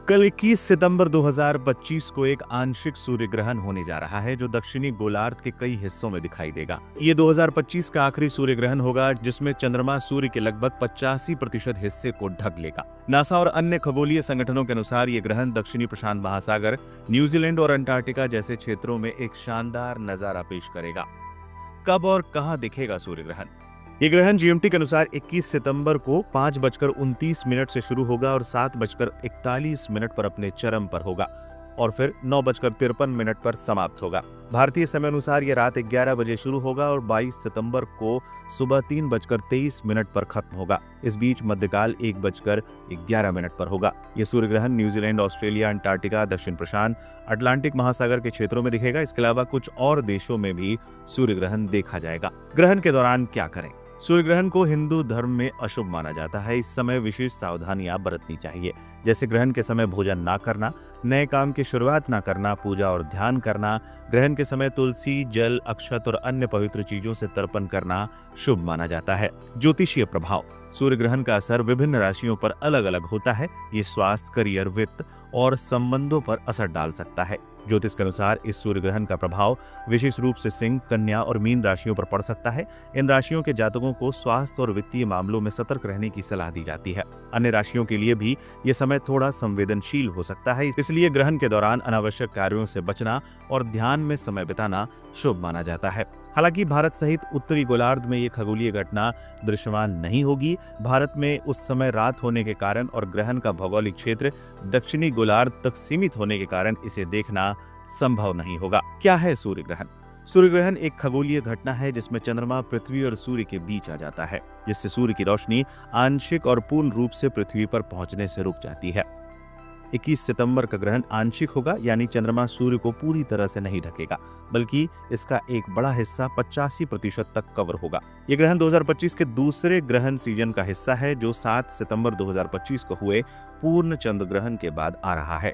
कल 21 सितंबर 2025 को एक आंशिक सूर्य ग्रहण होने जा रहा है जो दक्षिणी गोलार्ध के कई हिस्सों में दिखाई देगा। ये 2025 का आखिरी सूर्य ग्रहण होगा जिसमें चंद्रमा सूर्य के लगभग 85% हिस्से को ढक लेगा। नासा और अन्य खगोलीय संगठनों के अनुसार ये ग्रहण दक्षिणी प्रशांत महासागर, न्यूजीलैंड और अंटार्कटिका जैसे क्षेत्रों में एक शानदार नजारा पेश करेगा। कब और कहां दिखेगा सूर्य ग्रहण? ये ग्रहण जीएमटी के अनुसार 21 सितंबर को 5:29 से शुरू होगा और 7:41 पर अपने चरम पर होगा और फिर 9:53 पर समाप्त होगा। भारतीय समय अनुसार यह रात 11 बजे शुरू होगा और 22 सितंबर को सुबह 3:23 पर खत्म होगा। इस बीच मध्यकाल 1:11 पर होगा। यह सूर्य ग्रहण न्यूजीलैंड, ऑस्ट्रेलिया, अंटार्कटिका, दक्षिण प्रशांत, अटलांटिक महासागर के क्षेत्रों में दिखेगा। इसके अलावा कुछ और देशों में भी सूर्य ग्रहण देखा जाएगा। ग्रहण के दौरान क्या करें? सूर्य ग्रहण को हिंदू धर्म में अशुभ माना जाता है। इस समय विशेष सावधानियां बरतनी चाहिए, जैसे ग्रहण के समय भोजन ना करना, नए काम की शुरुआत ना करना, पूजा और ध्यान करना। ग्रहण के समय तुलसी, जल, अक्षत और अन्य पवित्र चीजों से तर्पण करना शुभ माना जाता है। ज्योतिषीय प्रभाव: सूर्य ग्रहण का असर विभिन्न राशियों पर अलग अलग होता है। ये स्वास्थ्य, करियर, वित्त और संबंधों पर असर डाल सकता है। ज्योतिष के अनुसार इस सूर्य ग्रहण का प्रभाव विशेष रूप से सिंह, कन्या और मीन राशियों पर पड़ सकता है। इन राशियों के जातकों को स्वास्थ्य और वित्तीय मामलों में सतर्क रहने की सलाह दी जाती है। अन्य राशियों के लिए भी ये समय थोड़ा संवेदनशील हो सकता है, इसलिए ग्रहण के दौरान अनावश्यक कार्यों से बचना और ध्यान में समय बिताना शुभ माना जाता है। हालांकि भारत सहित उत्तरी गोलार्ध में ये खगोलीय घटना दृश्यमान नहीं होगी। भारत में उस समय रात होने के कारण और ग्रहण का भौगोलिक क्षेत्र दक्षिणी गोलार्ध तक सीमित होने के कारण इसे देखना संभव नहीं होगा। क्या है सूर्य ग्रहण? सूर्य ग्रहण एक खगोलीय घटना है जिसमें चंद्रमा पृथ्वी और सूर्य के बीच आ जाता है, जिससे सूर्य की रोशनी आंशिक और पूर्ण रूप से पृथ्वी पर पहुंचने से रुक जाती है। 21 सितंबर का ग्रहण आंशिक होगा, यानी चंद्रमा सूर्य को पूरी तरह से नहीं ढकेगा, बल्कि इसका एक बड़ा हिस्सा 85% तक कवर होगा। यह ग्रहण 2025 के दूसरे ग्रहण सीजन का हिस्सा है जो 7 सितंबर 2025 को हुए पूर्ण चंद्र ग्रहण के बाद आ रहा है।